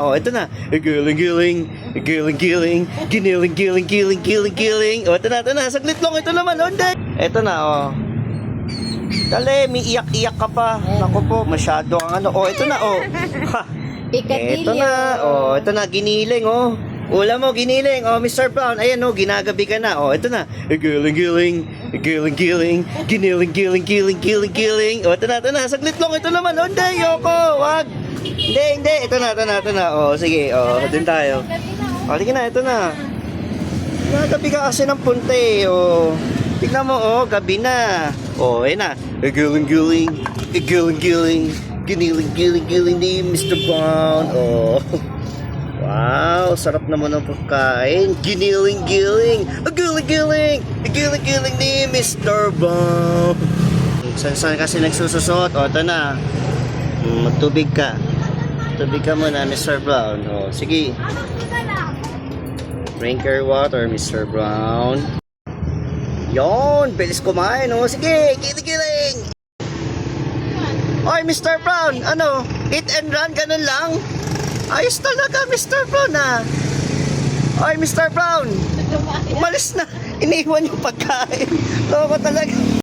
Oh, ito na. Giling-giling, giling-giling, giniling-giling, giling-giling. Oh, ito na. Saglit lang, ito naman. Oh, hindi. Ito na, oh. Dali, may iyak-iyak ka pa. Naku po, masyado ang ano. Oh, ito na, oh. Ha. Ito na, oh. Ito na, giniling, oh. Ulam mo, giniling. Oh, Mr. Brown. Ayan, oh, ginagabi ka na. Oh, ito na. Giling-giling, giling-giling, giniling-giling, giling-giling. Oh, ito na. Saglit lang, ito naman. Oh, hindi, Yoko. Wag. Hindi. Ito na. Oh, sige. Oh, dun tayo. Oh, sige na, ito na. Nagabi ka kasi ng punti, oh. Tignan mo, oh, gabi na. Oh, ayun na. Giling-giling, giling-giling, giniling-giling ni Mr. Brown. Oh. Wow, sarap naman ang pagkain. Giniling-giling, giling-giling, giling-giling ni Mr. Brown. Saan kasi nagsususot? Oh, ito na. Magtubig ka. Tubig ka muna, Mr. Brown. Oh, sige. Drink your water, Mr. Brown. Yon, bilis kumain. Oh, sige, giling-giling. Oy, Mr. Brown, ano? Hit and run, ganun lang? Ayos talaga, Mr. Brown, ha? Oy, Mr. Brown, umalis na. Iniwan yung pagkain. Loko talaga.